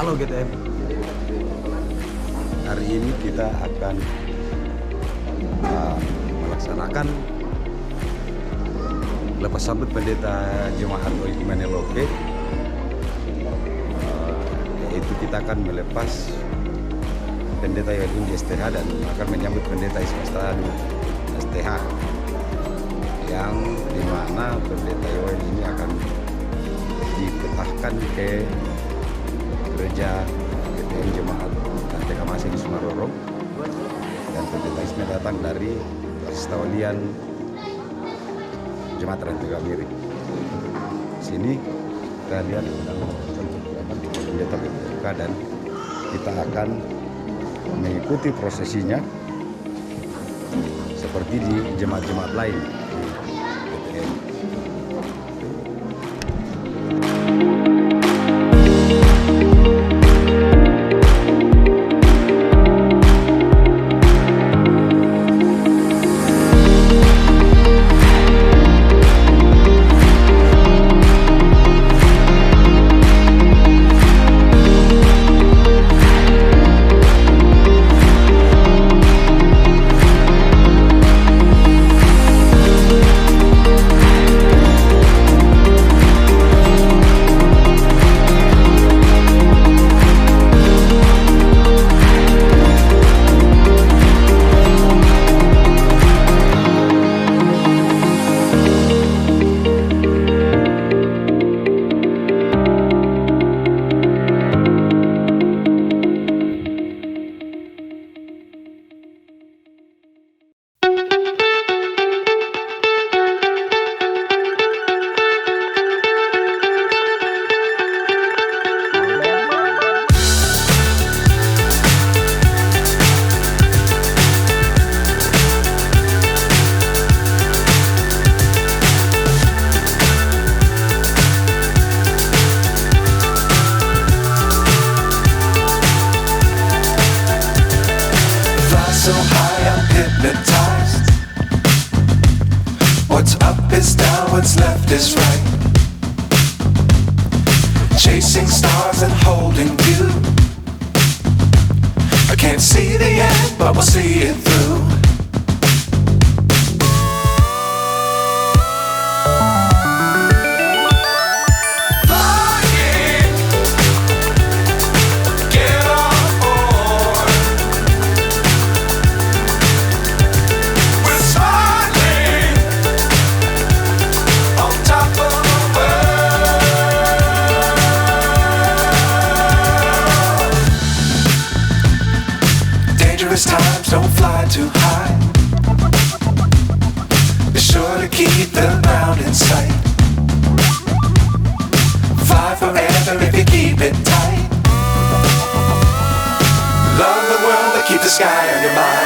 Halo GTM. Hari ini kita akan melaksanakan lepas sambut pendeta Jemaat Oikumene Lope, yaitu kita akan melepas pendeta Yoel di STH dan akan menyambut pendeta Ismastan STH, yang dimana pendeta Yoel ini akan dipetahkan ke gereja GTM Jemaat TK Masih di Sumaroro, dan pendeta Isme datang dari Staulian Jemaat Rantu Gamiri. Sini kita lihat pendeta PPK dan kita akan mengikuti prosesinya seperti di jemaat-jemaat lain di GTM. So high I'm hypnotized. What's up is down, what's left is right. Chasing stars and holding you. I can't see the end, but we'll see it through. Times don't fly too high. Be sure to keep the ground in sight. Fly forever if you keep it tight. Love the world but keep the sky on your mind.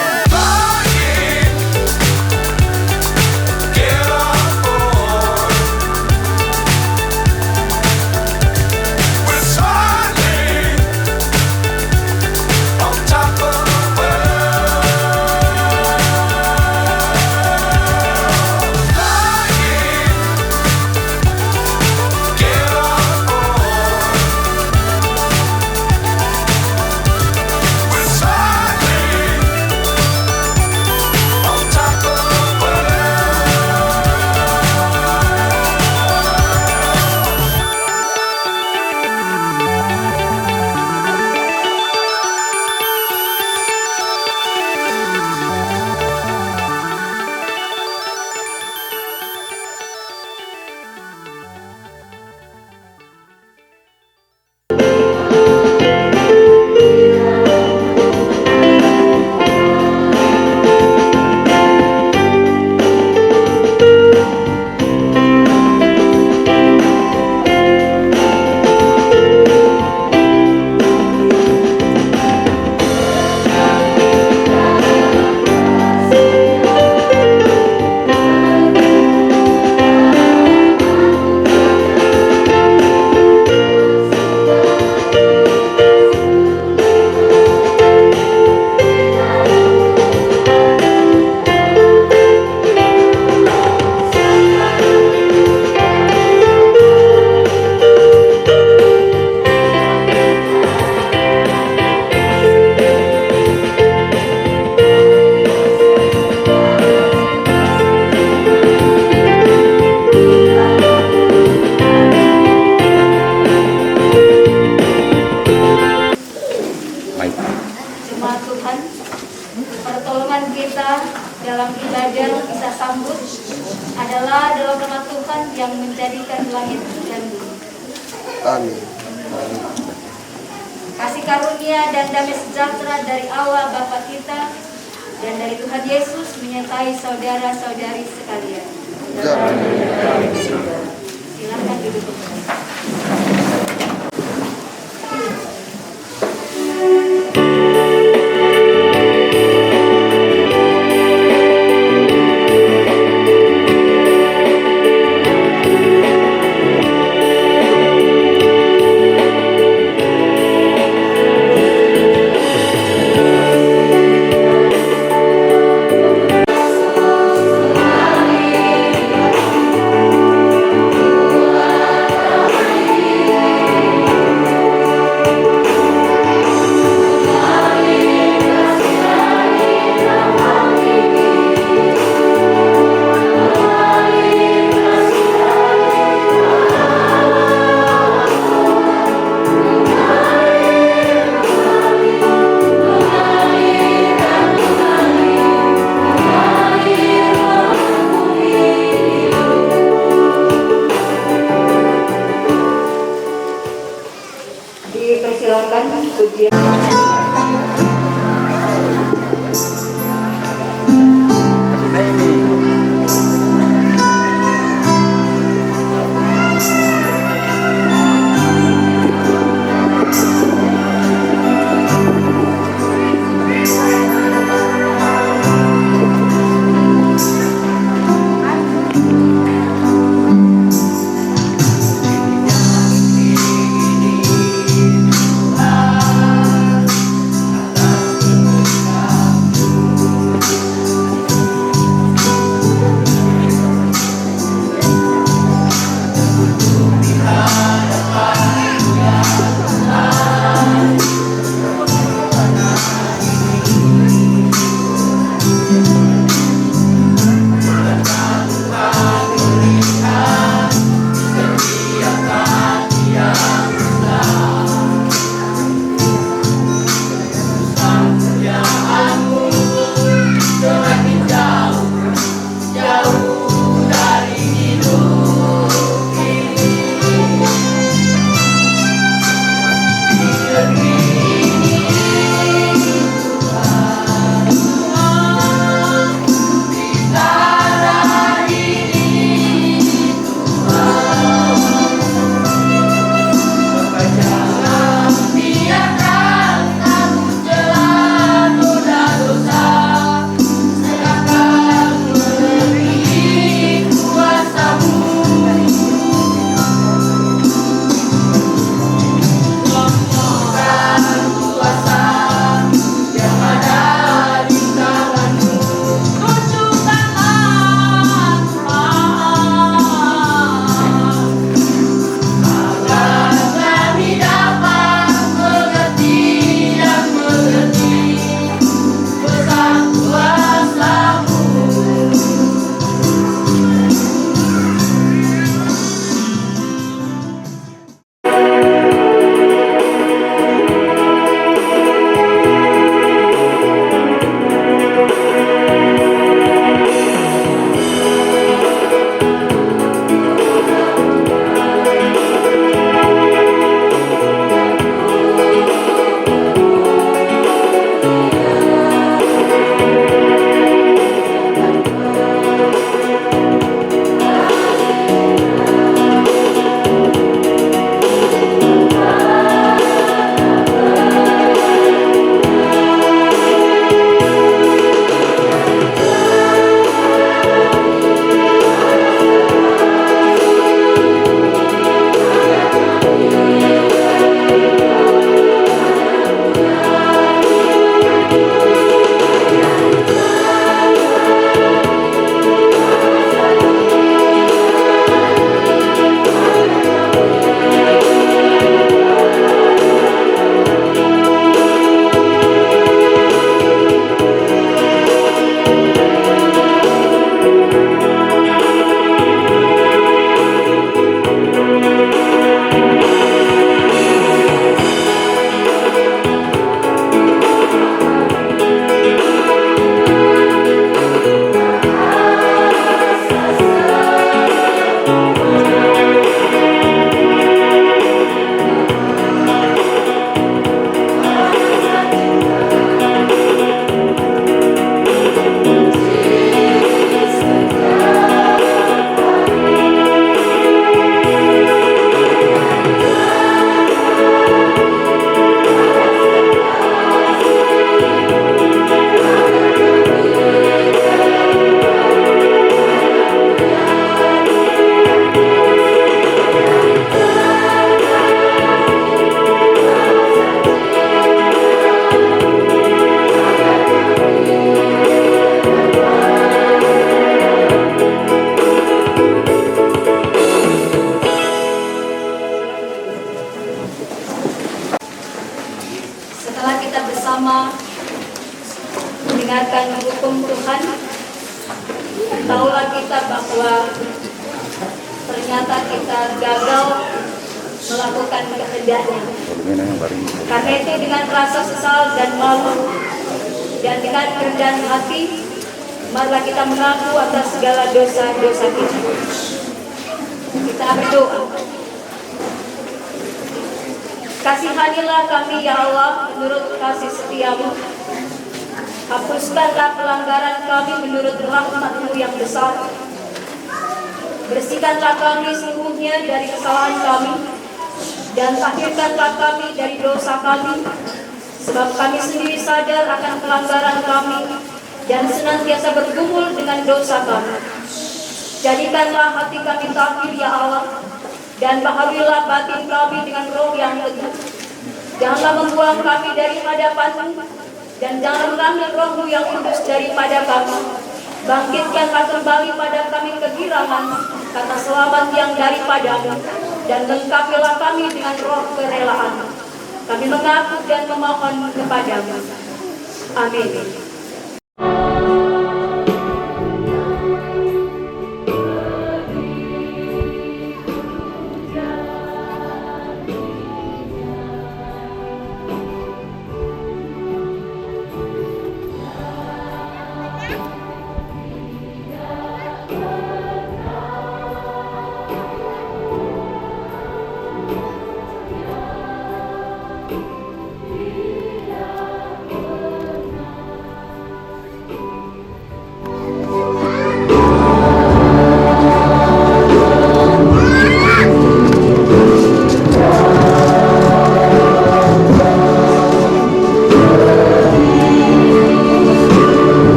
dalam ibadah bisa sambut adalah dalam nama Tuhan yang menjadikan langit dan bumi. Amin. Kasih karunia dan damai sejahtera dari Allah Bapa kita dan dari Tuhan Yesus menyertai saudara-saudari sekalian. Silakan duduk. Dipersilakan pujian. kita bersama mendengarkan hukum Tuhan. Tahulah kita bahwa ternyata kita gagal melakukan kehendaknya. Karena itu dengan rasa sesal dan malu dan dengan kerendahan hati, marilah kita mengaku atas segala dosa-dosa kita. Kita berdoa. Kasihanilah kami ya Allah menurut kasih setiamu. Hapuskanlah pelanggaran kami menurut rahmat-Mu yang besar. Bersihkanlah kami seluruhnya dari kesalahan kami, dan tahirkanlah kami dari dosa kami, sebab kami sendiri sadar akan pelanggaran kami dan senantiasa bergumul dengan dosa kami. Jadikanlah hati kami tahir ya Allah, dan baharilah batin kami dengan roh yang teguh. Janganlah membuang kami dari hadapan-Mu, dan jangan mengambil roh-Mu yang kudus daripada kami. Bangkitkanlah kembali pada kami kegirangan, kata selamat yang daripada-Mu, dan lengkapilah kami dengan roh kerelaan. Kami mengaku dan memohon kepada-Mu. Amin.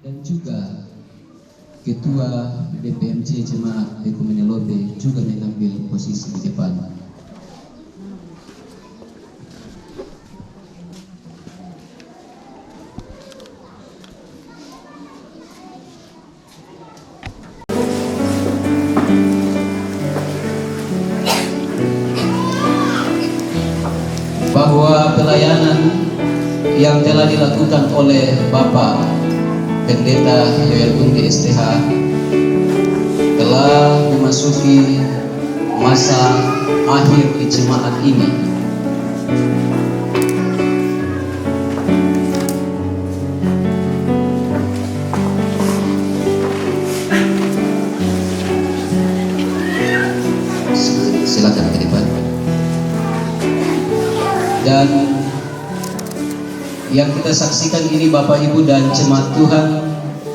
Dan juga Ketua DPMC Jemaat Ekumen Lobe juga mengambil posisi di depan. Bahwa pelayanan yang telah dilakukan oleh Bapak Pendeta Yoel Undi STH telah memasuki masa akhir di jemaat ini. Silakan ke depan. Dan yang kita saksikan ini Bapak Ibu dan jemaat Tuhan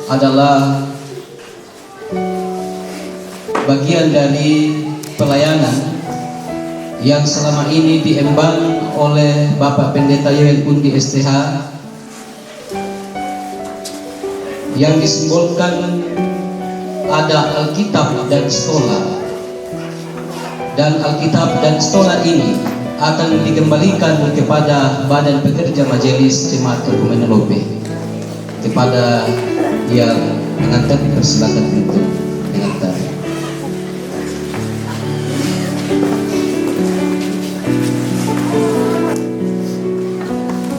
adalah bagian dari pelayanan yang selama ini diemban oleh Bapak Pendeta Yoel Undi STH, yang disimbolkan ada Alkitab dan Stola, dan Alkitab dan Stola ini akan dikembalikan kepada Badan Pekerja Majelis Jemaat Ekumen Lobe. Kepada yang mengantar, persilakan untuk mengantar.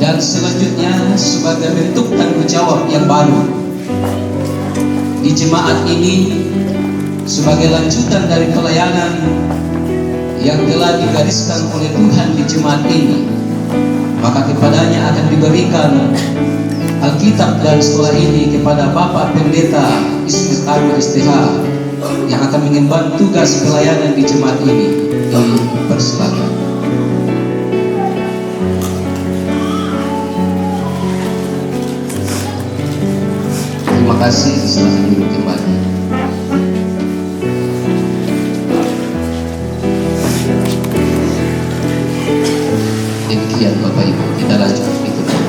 Dan selanjutnya sebagai bentuk tanggung jawab yang baru di jemaat ini, sebagai lanjutan dari pelayanan yang telah digariskan oleh Tuhan di jemaat ini, maka kepadanya akan diberikan Alkitab dan Stola ini kepada Bapak Pendeta Ismail Aru STH yang akan mengemban tugas pelayanan di jemaat ini. Dipersilakan. Terima kasih. Silakan duduk kembali. Demikian Bapak Ibu, kita lanjut berikutnya.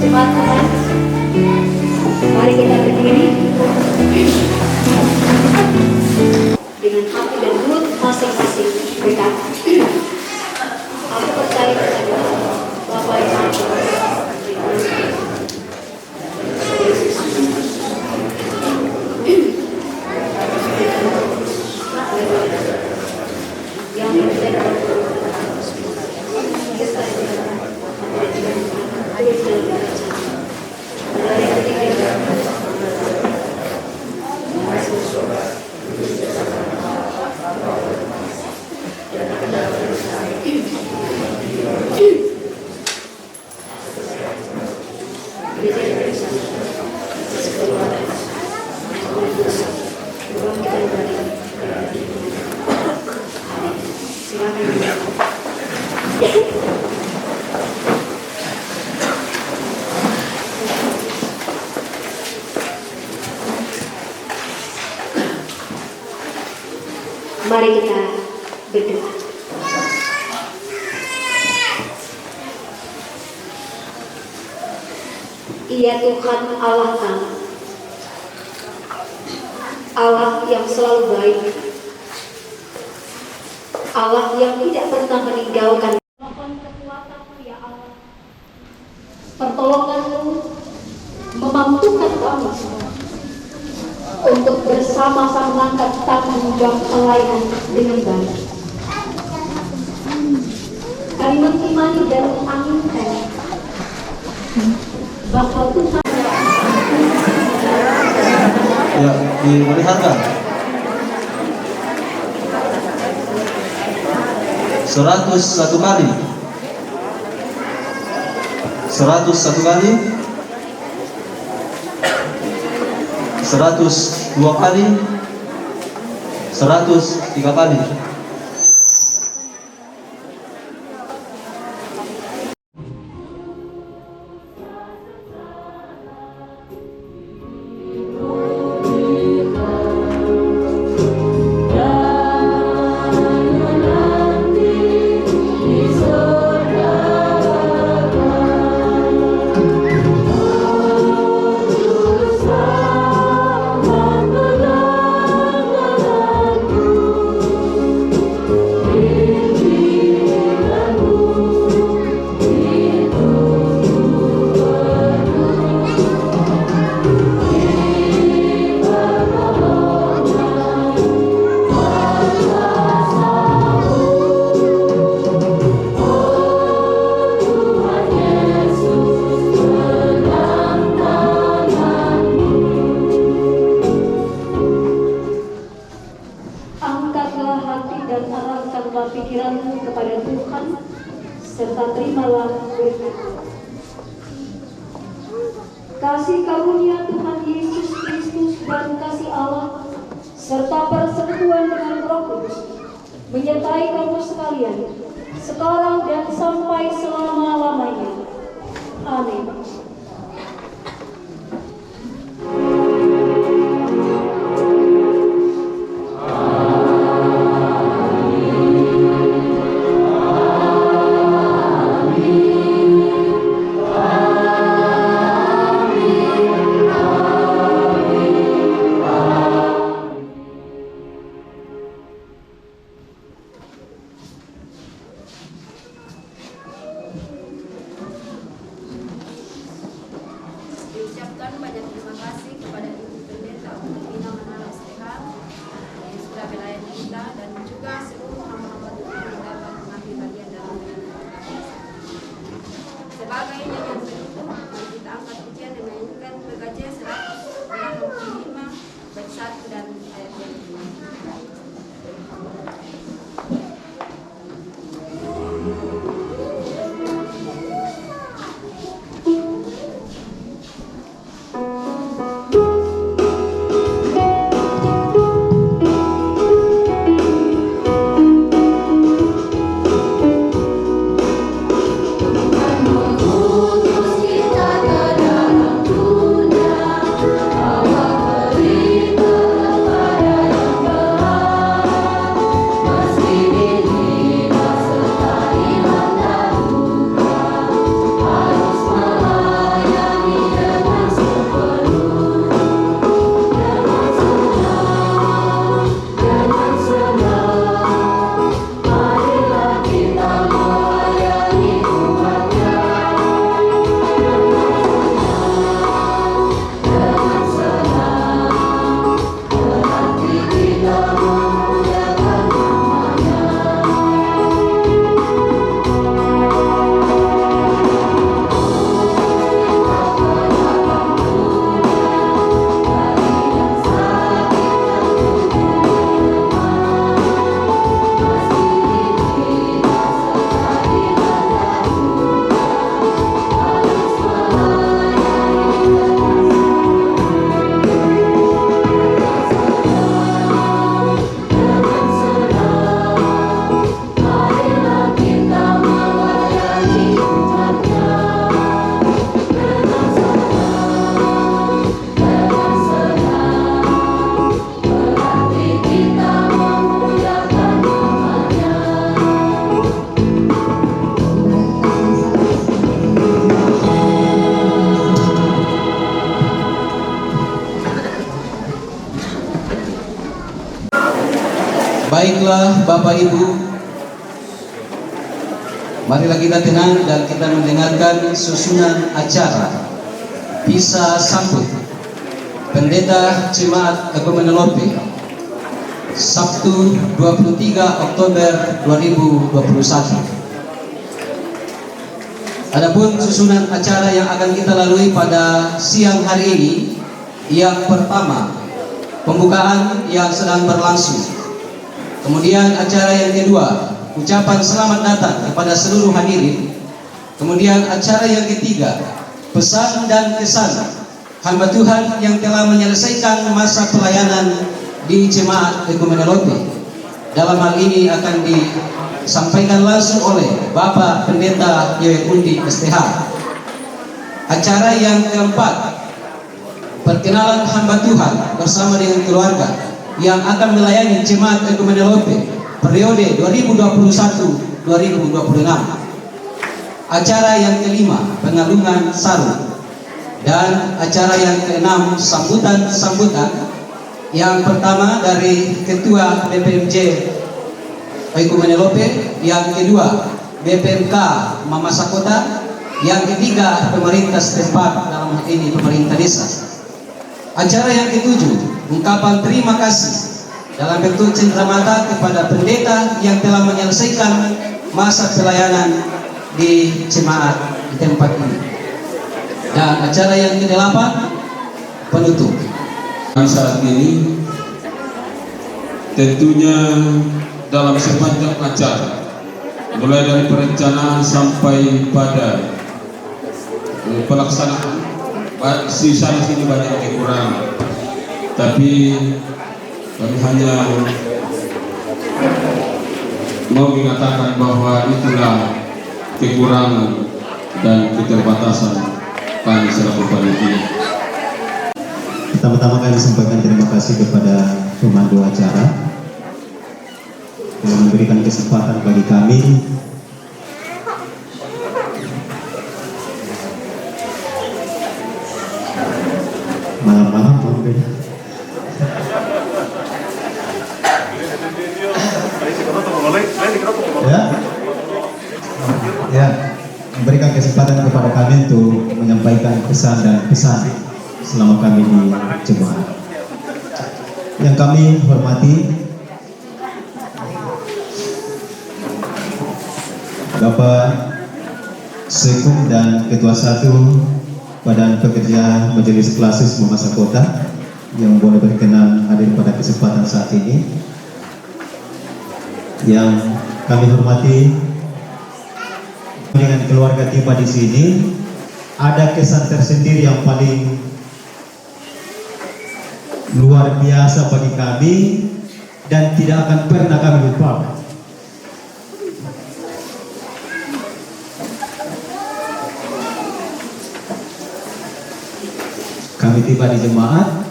Jemaat Tuhan, Mari kita berdiri dengan hati dan mulut masing-masing berkata, aku percaya kepada Bapa yang Maha Kuasa, yang mari kita berdoa. Ya Tuhan Allah kami, Allah yang selalu baik, Allah yang tidak pernah meninggalkan. Kekuatan-Mu ya Allah, pertolongan-Mu memampukan kami semua untuk bersama-sama mengangkat tanggung jawab pelayanan dengan baik. Kami mengimani dan mengaminkan bahwa Tuhan Ya, diperlihatkan 101 kali 101 kali 102 kali 103 kali. pikiranmu kepada Tuhan, serta terimalah berkat. Kasih karunia Tuhan Yesus Kristus dan kasih Allah, serta persekutuan dengan Roh Kudus, menyertai kamu sekalian, sekarang dan sampai selama-lamanya. Amin. Baiklah Bapak Ibu, marilah kita tenang dan kita mendengarkan susunan acara Misa Sambut Pendeta Jemaat Ekumenes Lope, Sabtu 23 Oktober 2021. Adapun susunan acara yang akan kita lalui pada siang hari ini, yang pertama pembukaan yang sedang berlangsung. Kemudian acara yang kedua, ucapan selamat datang kepada seluruh hadirin. Kemudian acara yang ketiga, pesan dan kesan hamba Tuhan yang telah menyelesaikan masa pelayanan di Jemaat Ekumenes Lope. Dalam hal ini akan disampaikan langsung oleh Bapak Pendeta Yoel Undi STH. Acara yang keempat, perkenalan hamba Tuhan bersama dengan keluarga yang akan melayani Jemaat Ekumenes Lope periode 2021-2026. Acara yang kelima, pengalungan sarung. Dan acara yang keenam, sambutan-sambutan. Yang pertama dari Ketua BPMJ Ekumenes Lope, yang kedua BPMK Mamasakota, yang ketiga pemerintah setempat, dalam hal ini pemerintah desa. Acara yang ketujuh, ungkapan terima kasih dalam bentuk cenderamata kepada pendeta yang telah menyelesaikan masa pelayanan di jemaat di tempat ini. Dan acara yang ke-8, penutup. Saat ini tentunya dalam sepanjang acara, mulai dari perencanaan sampai pada pelaksanaan, sisa di sini banyak kekurangan, tapi kami hanya mau mengatakan bahwa itulah kekurangan dan keterbatasan kami selaku panitia. Pertama-tama kami sampaikan terima kasih kepada pemandu acara yang memberikan kesempatan bagi kami malam-malam memberikan kesempatan kepada kami untuk menyampaikan pesan dan pesan selama kami di jemaat. Yang kami hormati Bapak Sekum dan Ketua 1 Badan Pekerja Majelis Klasis Mamasakota yang boleh berkenan hadir pada kesempatan saat ini. Yang kami hormati dengan keluarga tiba di sini, ada kesan tersendiri yang paling luar biasa bagi kami dan tidak akan pernah kami lupa. Kami tiba di jemaat,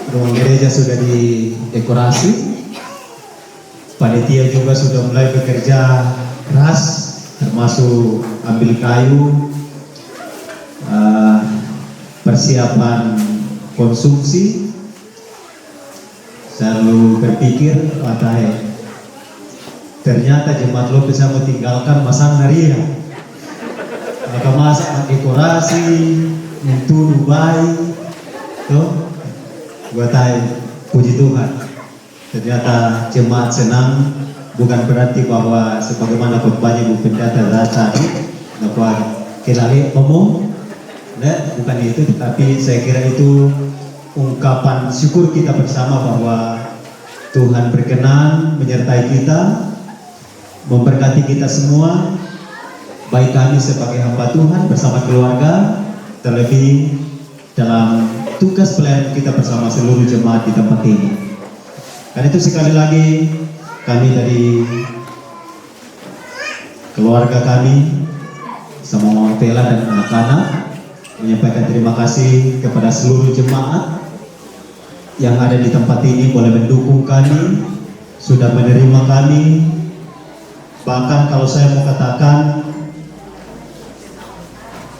ruang gereja sudah didekorasi, panitia juga sudah mulai bekerja keras, termasuk ambil kayu, persiapan konsumsi. Saya lalu berpikir, ternyata jemaat Lope saya mau tinggalkan masang naria, maka masak dekorasi, untuk Dubai, tuh. Buat puji Tuhan, ternyata jemaat senang, bukan berarti bahwa sebagaimana khotbahnya Bu Pendeta tadi dapat kelali omong, bukan itu, tapi saya kira itu ungkapan syukur kita bersama bahwa Tuhan berkenan menyertai kita, memberkati kita semua, baik kami sebagai hamba Tuhan bersama keluarga, terlebih dalam tugas pelayanan kita bersama seluruh jemaat di tempat ini. Karena itu sekali lagi kami dari keluarga kami sama Mama Tela dan anak-anak menyampaikan terima kasih kepada seluruh jemaat yang ada di tempat ini, boleh mendukung kami, sudah menerima kami. Bahkan kalau saya mau katakan,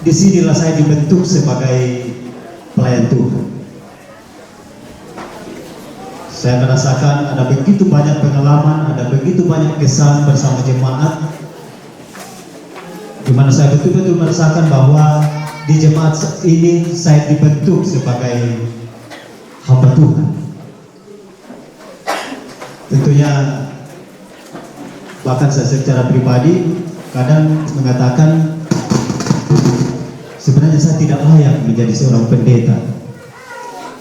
disinilah saya dibentuk sebagai pelayan Tuhan. Saya merasakan ada begitu banyak pengalaman, ada begitu banyak kesan bersama jemaat, di mana saya betul-betul merasakan bahwa di jemaat ini saya dibentuk sebagai hamba Tuhan. Tentunya bahkan saya secara pribadi kadang mengatakan sebenarnya saya tidak layak menjadi seorang pendeta,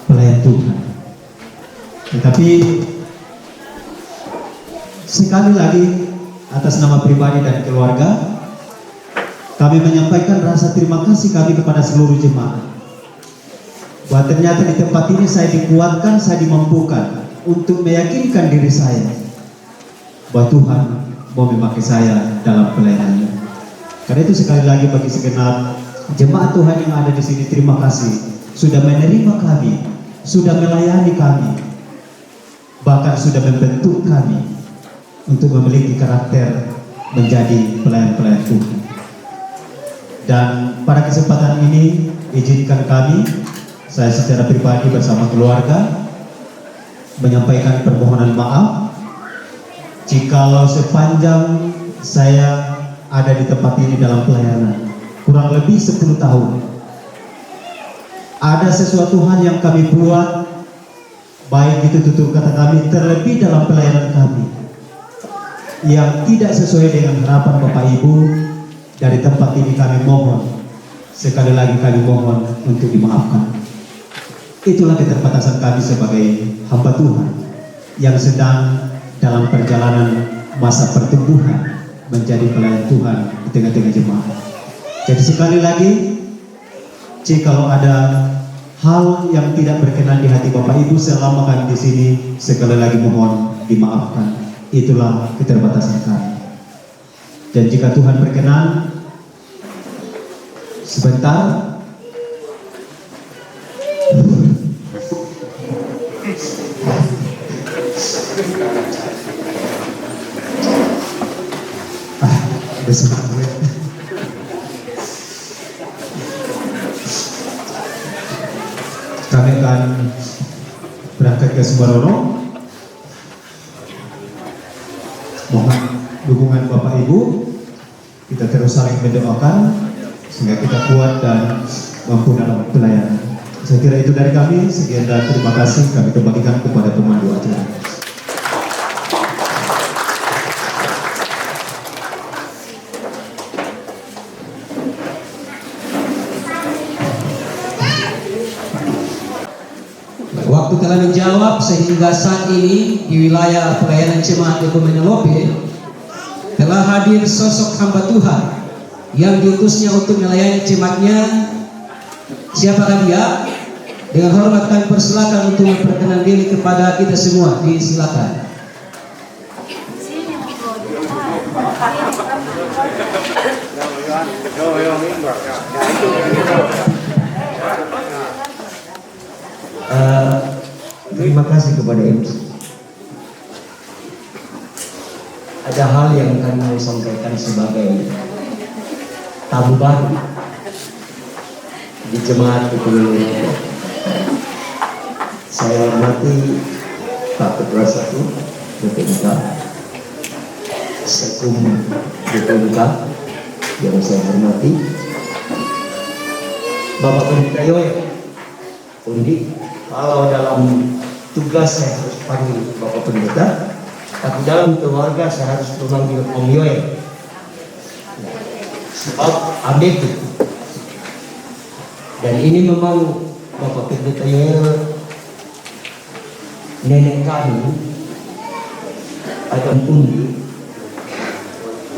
pelayan Tuhan. Tetapi sekali lagi atas nama pribadi dan keluarga, kami menyampaikan rasa terima kasih kami kepada seluruh jemaat. Bahwa ternyata di tempat ini saya dikuatkan, saya dimampukan untuk meyakinkan diri saya bahwa Tuhan mau memakai saya dalam pelayanannya. Karena itu sekali lagi bagi segenap jemaat Tuhan yang ada di sini, terima kasih sudah menerima kami, sudah melayani kami, bahkan sudah membentuk kami untuk memiliki karakter menjadi pelayan-pelayan Tuhan. Dan pada kesempatan ini izinkan kami, saya secara pribadi bersama keluarga menyampaikan permohonan maaf jikalau sepanjang saya ada di tempat ini dalam pelayanan kurang lebih 10 tahun ada sesuatu hal yang kami buat, baik itu tutur kata kami, terlebih dalam pelayanan kami, yang tidak sesuai dengan harapan Bapak Ibu. Dari tempat ini kami mohon, sekali lagi kami mohon untuk dimaafkan. Itulah keterbatasan kami sebagai hamba Tuhan yang sedang dalam perjalanan masa pertumbuhan menjadi pelayan Tuhan di tengah-tengah jemaat. Jadi sekali lagi, jikalau ada hal yang tidak berkenan di hati Bapak Ibu selama kami di sini, sekali lagi mohon dimaafkan. Itulah keterbatasan kami. Dan jika Tuhan berkenan, sebentar kami akan berangkat ke Sumbarono. Mohon dukungan Bapak Ibu, kita terus saling mendoakan sehingga kita kuat dan mampu dalam pelayanan. Saya kira itu dari kami. Sekian dan terima kasih kami kembalikan kepada pemandu acara. Waktu telah menjawab sehingga saat ini di wilayah pelayanan jemaat Ekumene Lope telah hadir sosok hamba Tuhan yang diutusnya untuk melayani jemaatnya. Siapakah dia? Dengan hormat kami persilakan untuk memperkenalkan diri kepada kita semua. Disilakan. Terima kasih kepada MC. Ada hal yang kami mau sampaikan sebagai tamu baru di jemaat Ekumene Lope. Saya hormati Pak Ketua 1 BPIK, Sekum BPIK yang saya hormati, Bapak Pendeta Yoyo Undi. Kalau dalam tugas saya harus panggil Bapak Pendeta, tapi dalam keluarga saya harus memanggil Om Yoyo, sebab adikku. Dan ini memang Bapak Pendeta Yoyo, nenek kami Adam Undi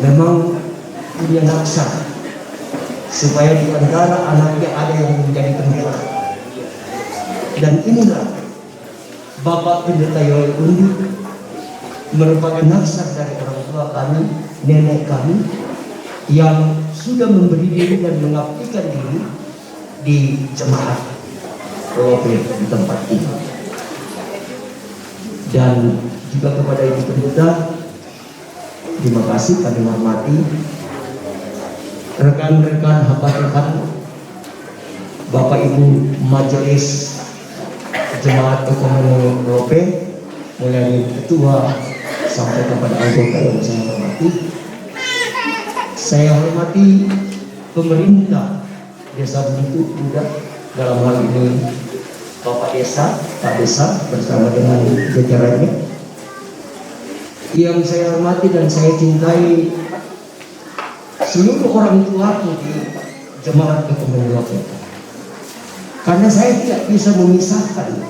memang punya naksa supaya di antara anaknya ada yang menjadi pendeta. Dan inilah Bapak Pendeta Yoyo Undi merupakan naksa dari orang tua kami, nenek kami, yang sudah memberi diri dan mengabdikan diri di jemaat Lope di tempat ini. Dan juga kepada Ibu Pendeta, terima kasih kami hormati rekan-rekan hamba Tuhan Bapak Ibu Majelis Jemaat Ekumenik Lope, mulai dari ketua sampai kepada anggota yang saya hormati. Saya hormati pemerintah Desa Bentuk Muda, dalam hal ini Bapak Desa, Pak Desa bersama dengan jajarannya. Yang saya hormati dan saya cintai seluruh orang tuaku di Jemaat Ekumenik Lope. Karena saya tidak bisa memisahkan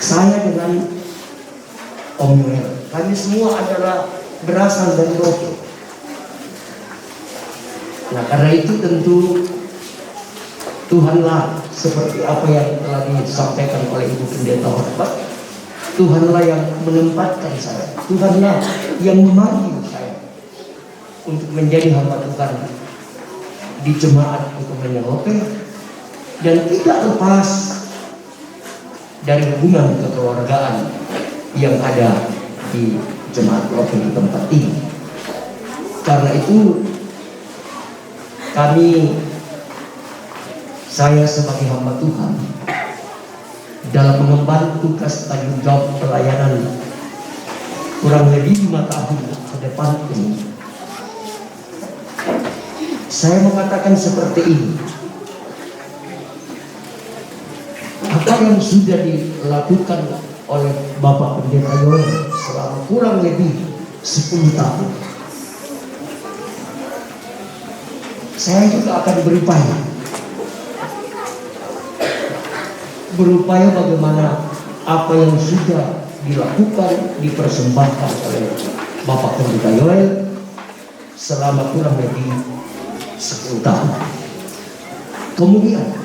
saya dengan Om Yoel. Kami semua adalah berasal dari Lope. Nah, karena itu tentu Tuhanlah, seperti apa yang telah disampaikan oleh Ibu Pendeta Hormat, Tuhanlah yang menempatkan saya, Tuhanlah yang memanggil saya untuk menjadi hamba Tuhan di Jemaat Ekumenik Lope, dan tidak lepas dari hubungan kekeluargaan yang ada di Jemaat Lope di tempat ini. Karena itu saya sebagai hamba Tuhan dalam mengemban tugas tanggung jawab pelayanan kurang lebih 5 tahun ke depan ini, saya mengatakan seperti ini: apa yang sudah dilakukan oleh Bapak Pendeta Yoel selama kurang lebih 10 tahun, saya juga akan berupaya bagaimana apa yang sudah dilakukan, dipersembahkan oleh Bapak Pendeta Yoel selama kurang lebih 10 tahun. Kemudian,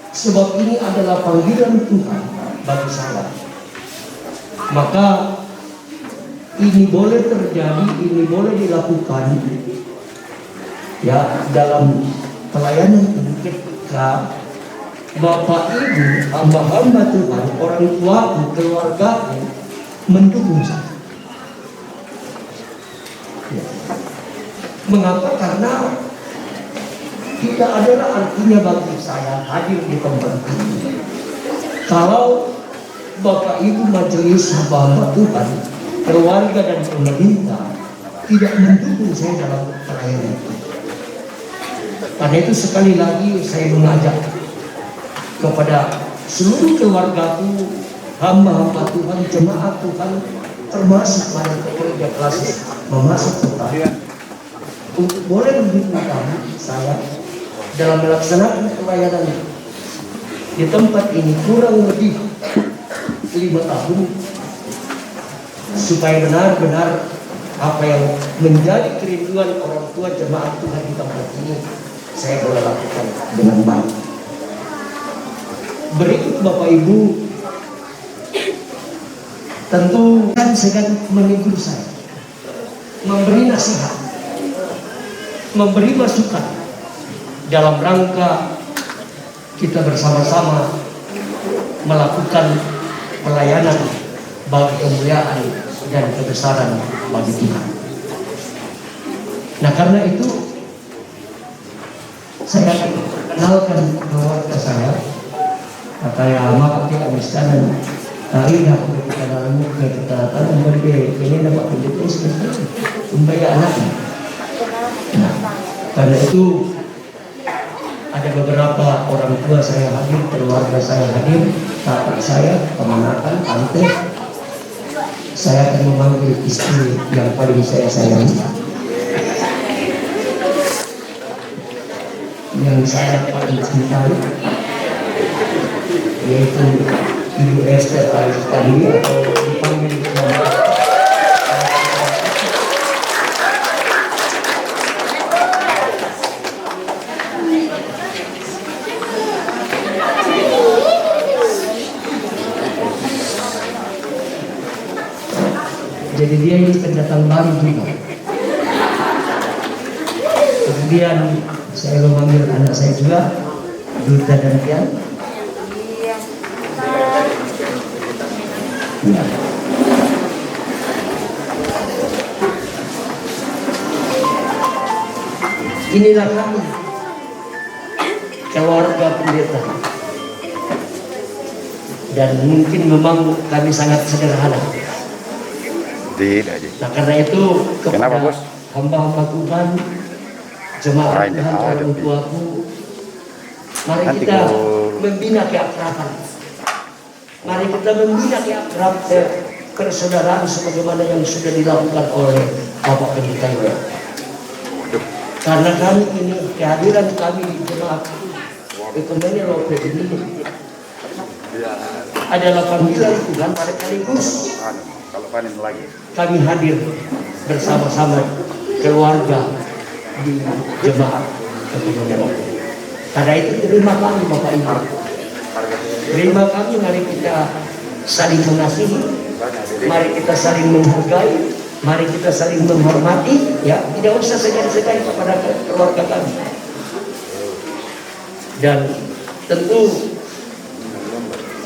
sebab ini adalah panggilan Tuhan bagi saya, maka ini boleh terjadi, ini boleh dilakukan ya dalam pelayanan ini ketika Bapak Ibu, hamba-hamba Tuhan, orang tuaku, keluargaku mendukung saya. Ya. Mengapa? Karena tidak adalah artinya bagi saya hadir di tempat ini kalau Bapak Ibu Majelis hamba-hamba Tuhan, keluarga dan pemerintah tidak mendukung saya dalam pelayanan itu. Karena itu sekali lagi saya mengajak kepada seluruh keluargaku, hamba-hamba Tuhan, jemaat Tuhan, termasuk para pekerja kelas memasuk Tuhan, untuk boleh mendukung saya dalam melaksanakan pelayanan di tempat ini kurang lebih 5 tahun, supaya benar-benar apa yang menjadi kerinduan orang tua jemaat Tuhan di tempat ini saya boleh lakukan dengan baik. Berikut Bapak Ibu, tentu kan segan menegur saya, memberi nasihat, memberi masukan dalam rangka kita bersama-sama melakukan pelayanan bagi kemuliaan dan kebesaran bagi Tuhan. Nah, karena itu saya akan perkenalkan keluarga saya. Kaya maka kita misalkan hari aku kenalan kita tanam berbeda ini dapat menjadi seperti membayar anaknya. Nah, karena itu ada beberapa orang tua saya hadir, keluarga saya hadir, kakak saya, keponakan, tante. Saya akan memanggil istri yang paling saya sayangi, yang saya paling cintai, yaitu Ibu Esther Aristadi, atau dipanggil jadi dia ini pendatang baru juga. Kemudian saya memanggil anak saya juga, Duta dan Tian. Ya. Inilah kami keluarga pendeta. Dan mungkin memang kami sangat sederhana. Tidak aja. Nah karena itu Kenapa, kepada Bos? hamba-hamba Tuhan, jemaat Lain, Tuhan, ada. orang tuaku, mari Nanti kita kalau- membina keakraban. Mari kita membina keakraban persaudaraan sebagaimana yang sudah dilakukan oleh Bapak Pendeta Yoyo. Karena kami ini, kehadiran kami di jemaat Ekumene Lope ini adalah panggilan Tuhan pada sekaligus Kalau panen lagi. kami hadir bersama-sama keluarga di jemaat Ekumene Lope. Karena itu terima kami Bapak Ibu. Terima kami, mari kita saling mengasihi, mari kita saling menghargai, mari kita saling menghormati, ya, tidak usah segan-segan kepada keluarga kami. Dan tentu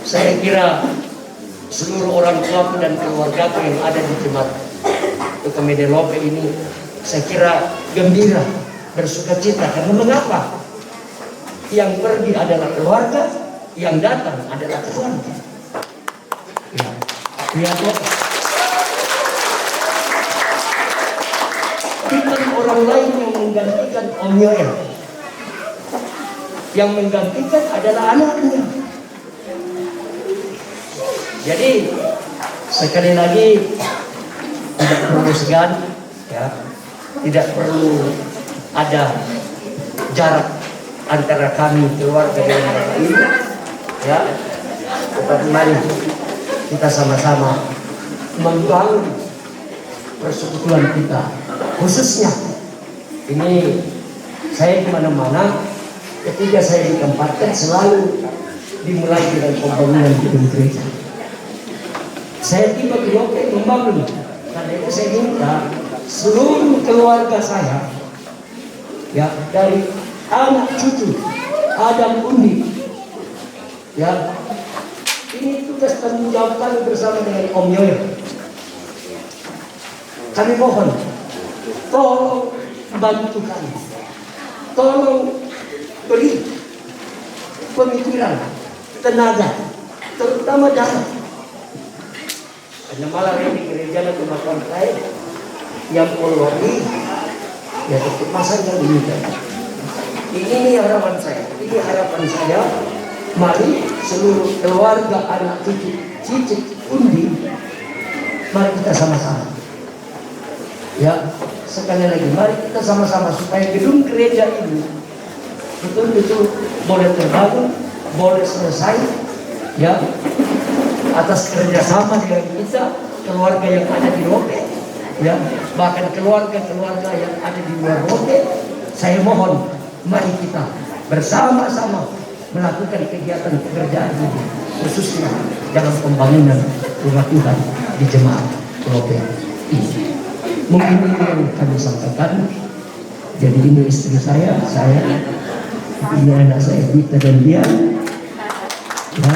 saya kira seluruh orang tuaku dan keluargaku yang ada di jemaat Ekumene Lope ini, saya kira gembira, bersukacita. Karena mengapa? Yang pergi adalah keluarga, yang datang adalah Tuhan. Ya, ya Tuhan. Bukan orang lain yang menggantikan Om Yoel. Yang menggantikan adalah anaknya. Jadi sekali lagi tidak perlu segan, ya, tidak perlu ada jarak antara kami keluarga dengan Bapak Ibu, ya. Tetapi mari kita sama-sama membangun persekutuan kita. Khususnya ini saya di mana-mana ketika saya ditempatkan selalu dimulai dengan pembangunan gedung gereja. Saya tiba di Lope membangun. Karena itu saya minta seluruh keluarga saya, ya, dari anak cucu Adam Undi, ya, ini tugas tanggung jawab kami bersama dengan Om Yoyo. Kami mohon, tolong bantu kami, tolong beri pemikiran, tenaga, terutama dana. Karena malam ini gereja dan kemajuan saya yang already, ya, tetap masanya ini. Ini harapan saya. Ini harapan saya. Mari seluruh keluarga, anak cucu, cicit, undi, mari kita sama-sama. Ya, sekali lagi, mari kita sama-sama supaya gedung gereja ini betul-betul boleh terbangun, boleh selesai, ya, atas kerjasama dengan kita, keluarga yang ada di Lope, ya, bahkan keluarga-keluarga yang ada di luar Lope. Saya mohon, mari kita bersama-sama melakukan kegiatan pekerjaan ini, khususnya dalam pembangunan rumah Tuhan di jemaat Lope ini. Mungkin ini yang kami sampaikan. Jadi ini istri saya, ini anak saya Vita dan dia. Ya.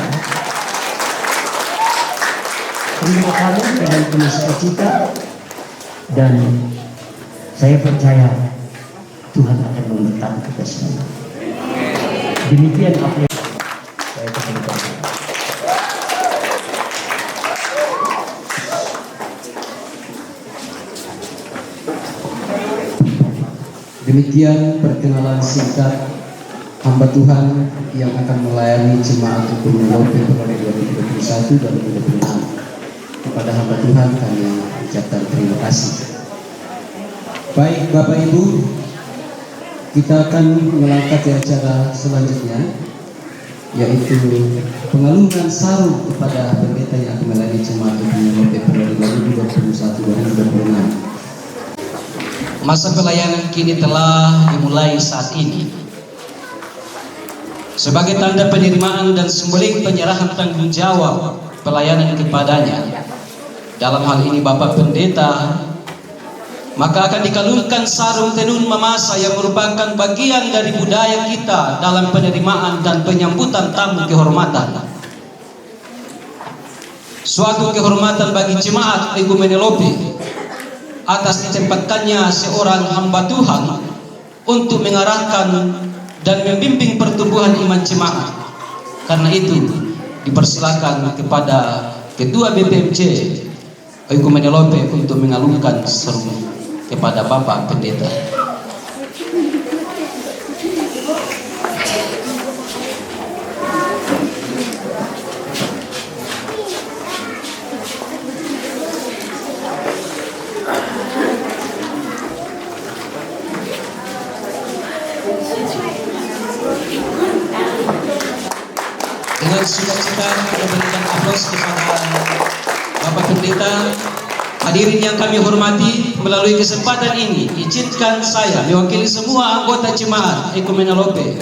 Terima kasih dengan penuh sukacita, dan saya percaya Tuhan akan memberkati kita semua. Demikian apa yang saya katakan. Demikian perkenalan singkat hamba Tuhan yang akan melayani jemaat Ekumene Lope periode 2021 dan 2026. Kepada hamba Tuhan kami ucapkan terima kasih. Baik Bapak Ibu, kita akan melangkah ke acara selanjutnya, yaitu pengalungan sarung kepada pendeta yang akan melayani jemaat Ekumene Lope periode 2021-2026. Masa pelayanan kini telah dimulai saat ini. Sebagai tanda penerimaan dan simbolik penyerahan tanggung jawab pelayanan kepadanya, dalam hal ini Bapak Pendeta, maka akan dikalungkan sarung tenun mamasa yang merupakan bagian dari budaya kita dalam penerimaan dan penyambutan tamu kehormatan. Suatu kehormatan bagi jemaat Ekumene Lope atas ditempatkannya seorang hamba Tuhan untuk mengarahkan dan membimbing pertumbuhan iman jemaat. Karena itu dipersilakan kepada Ketua BPMC Oikumene Lope untuk mengalungkan seru kepada Bapak Pendeta. Dengan sukacita kita berikan aplaus kepada Bapak Pendeta. Hadirin yang kami hormati, melalui kesempatan ini izinkan saya mewakili semua anggota jemaat Oikumene Lope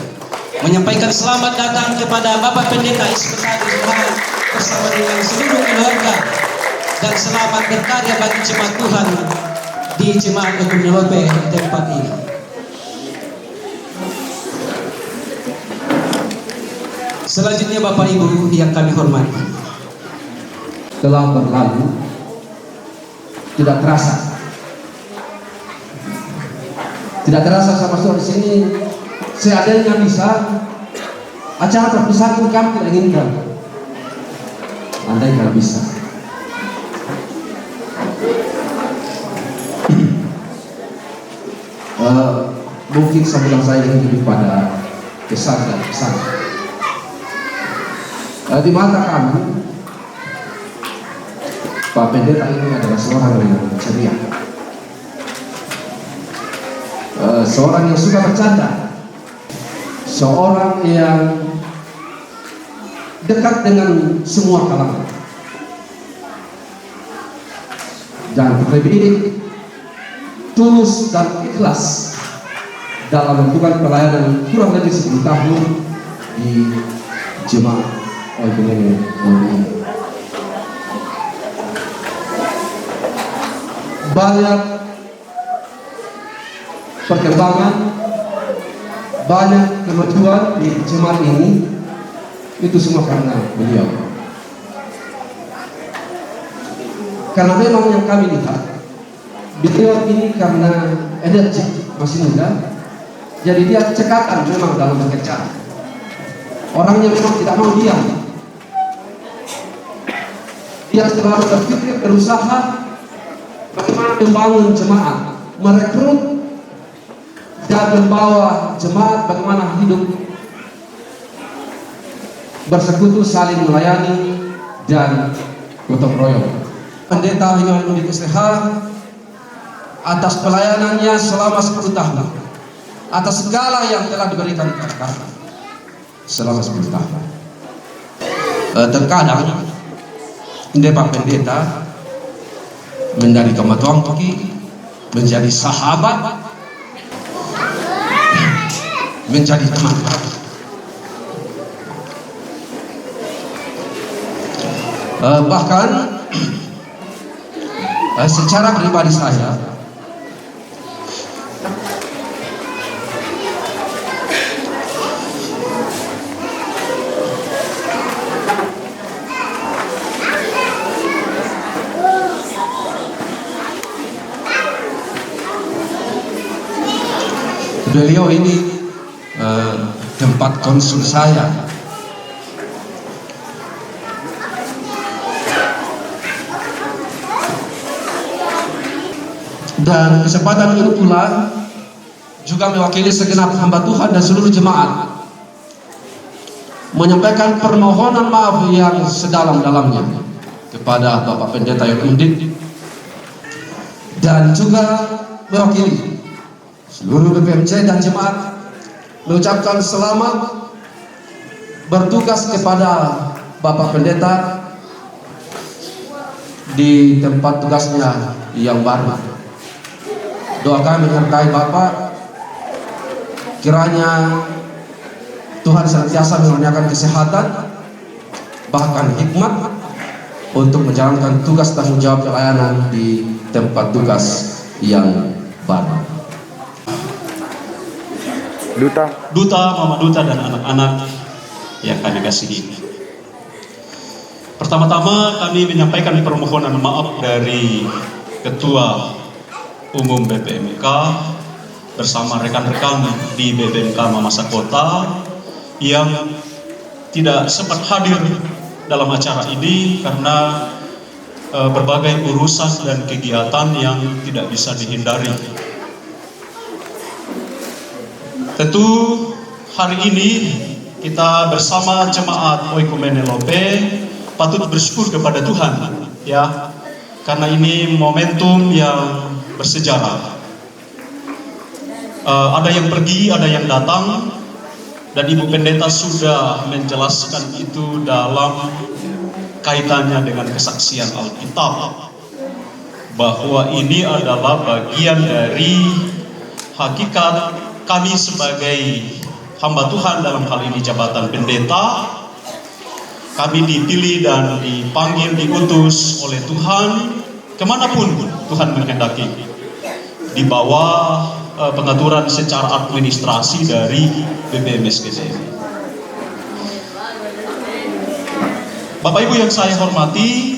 menyampaikan selamat datang kepada Bapak Pendeta Iskandar Johan bersama dengan seluruh keluarga, dan selamat berkarya bagi jemaat Tuhan di jemaat Oikumene Lope di tempat ini. Selanjutnya Bapak Ibu yang kami hormati, telah berlalu tidak terasa sama sekali. Di sini seadanya bisa acara perpisahan kami tidak inginkan. Andai kalau bisa. Mungkin sebelum saya ingin lebih pada kesan dan pesan. Di mata kami, Pak Pendeta ini adalah seorang yang ceria, seorang yang suka bercanda, seorang yang dekat dengan semua kalangan, dan terlebih tulus dan ikhlas dalam melakukan pelayanan kurang lebih 10 tahun di jemaat Oikumene Lope. Banyak perkembangan, banyak kemajuan di jemaat ini, itu semua karena beliau. Karena memang yang kami lihat, beliau ini karena energi masih muda, jadi dia cekatan memang dalam bekerja. Orangnya memang tidak mau diam. Dia selalu berpikir, berusaha bagaimana membangun jemaat, merekrut dan membawa jemaat bagaimana hidup bersekutu, saling melayani dan gotong royong. Pendeta Hingan Undi STH atas pelayanannya selama 10 tahun, atas segala yang telah diberikan kepada kami selama 10 tahun. Terkadang Pak Pendeta menjadi kematuan toki, menjadi sahabat, menjadi teman. Bahkan secara pribadi saya beliau ini tempat konsul saya. Dan kesempatan itu pula juga mewakili segenap hamba Tuhan dan seluruh jemaat menyampaikan permohonan maaf yang sedalam-dalamnya kepada Bapak Pendeta yang undip, dan juga mewakili seluruh BPMC dan jemaat mengucapkan selamat bertugas kepada Bapak Pendeta di tempat tugasnya yang baru. Doa kami menyertai Bapak, kiranya Tuhan senantiasa mengaruniakan kesehatan, bahkan hikmat untuk menjalankan tugas tanggung jawab pelayanan di tempat tugas yang baru. Duta, Mama Duta dan anak-anak yang kami kasihi. Pertama-tama kami menyampaikan permohonan maaf dari Ketua Umum BPMK bersama rekan-rekan di BPMK Mamasa Kota yang tidak sempat hadir dalam acara ini karena berbagai urusan dan kegiatan yang tidak bisa dihindari. Tentu hari ini kita bersama jemaat Oikumene Lope patut bersyukur kepada Tuhan, ya, karena ini momentum yang bersejarah. Ada yang pergi, ada yang datang, dan Ibu Pendeta sudah menjelaskan itu dalam kaitannya dengan kesaksian Alkitab, bahwa ini adalah bagian dari hakikat kami sebagai hamba Tuhan, dalam hal ini jabatan pendeta. Kami dipilih dan dipanggil, diutus oleh Tuhan kemanapun Tuhan menghendaki, di bawah pengaturan secara administrasi dari BPMSKCM. Bapak Ibu yang saya hormati,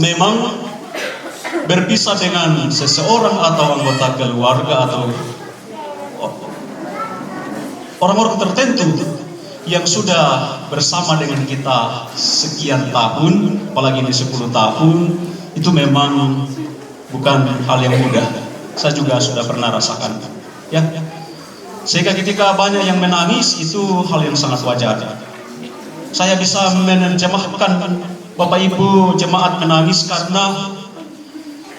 memang berpisah dengan seseorang atau anggota keluarga atau orang-orang tertentu yang sudah bersama dengan kita sekian tahun, apalagi ini 10 tahun, itu memang bukan hal yang mudah. Saya juga sudah pernah rasakan, ya. Sehingga ketika banyak yang menangis, itu hal yang sangat wajar. Saya bisa menerjemahkan Bapak Ibu jemaat menangis karena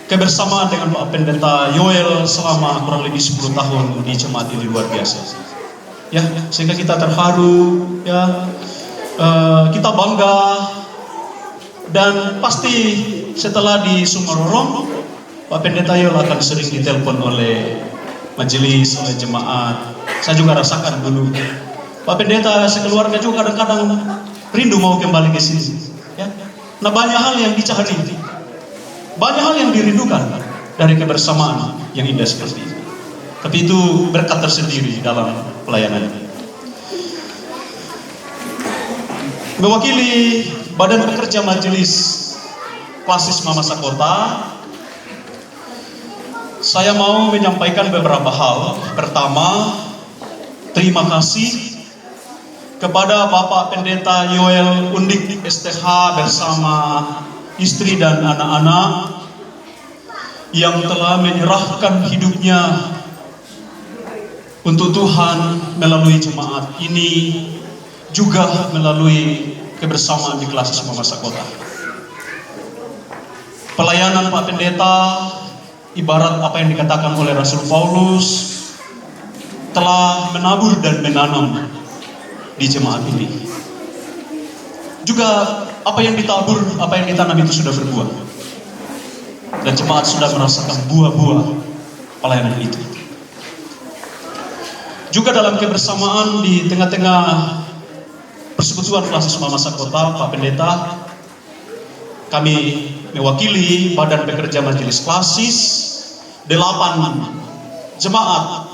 kebersamaan dengan Pak Pendeta Yoel selama kurang lebih 10 tahun di jemaat ini luar biasa. Ya, sehingga kita terharu, ya, kita bangga, dan pasti setelah di Sumarorong, Pak Pendeta Yoel akan sering ditelepon oleh majelis, oleh jemaat. Saya juga rasakan dulu, Pak Pendeta sekeluarga juga kadang-kadang rindu mau kembali ke sini. Ya. Nah, banyak hal yang dicari, banyak hal yang dirindukan dari kebersamaan yang indah seperti ini. Tapi itu berkat tersendiri dalam pelayanan. Mewakili Badan Pekerja Majelis Klasis Mamasa Kota, saya mau menyampaikan beberapa hal. Pertama, terima kasih kepada Bapak Pendeta Yoel Undik STH bersama istri dan anak-anak yang telah menyerahkan hidupnya untuk Tuhan melalui jemaat ini, juga melalui kebersamaan di Klasis Mamasa Kota. Pelayanan Pak Pendeta ibarat apa yang dikatakan oleh Rasul Paulus, telah menabur dan menanam di jemaat ini. Juga apa yang ditabur, apa yang ditanam itu sudah berbuah, dan jemaat sudah merasakan buah-buah pelayanan itu. Juga dalam kebersamaan di tengah-tengah persekutuan Klasis Mamasa Kota, Pak Pendeta, kami mewakili Badan Pekerja Majelis Klasis, 8 jemaat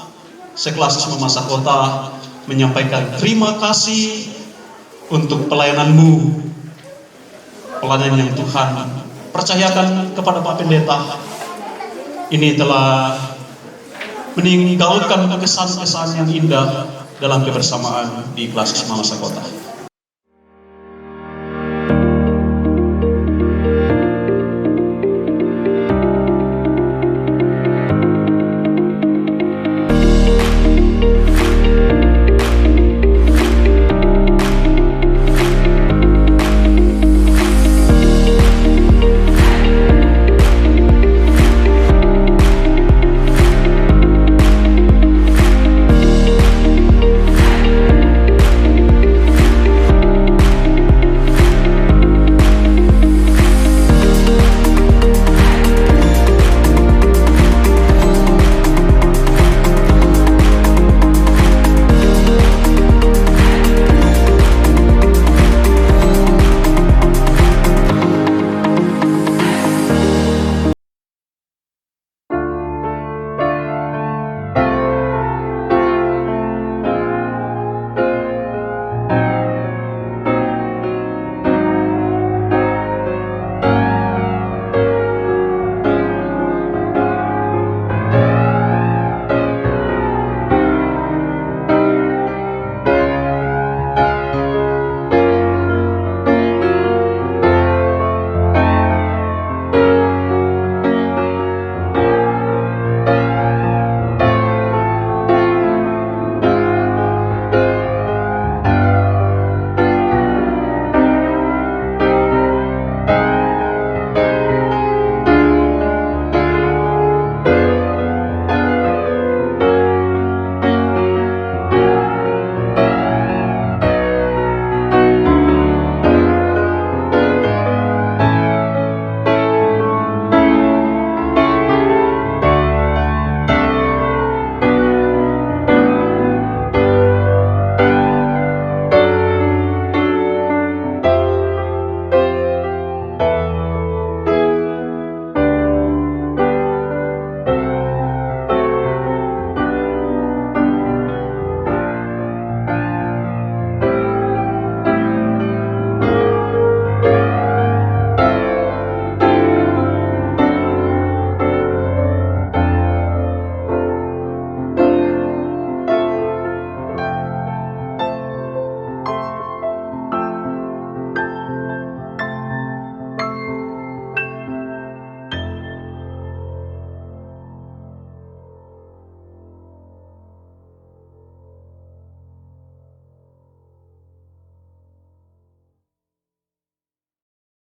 seklasis Mamasa Kota menyampaikan terima kasih untuk pelayananmu, pelayanan yang Tuhan percayakan kepada Pak Pendeta. Ini telah meninggalkan kesan-kesan yang indah dalam kebersamaan di Klasis Mamasa Kota.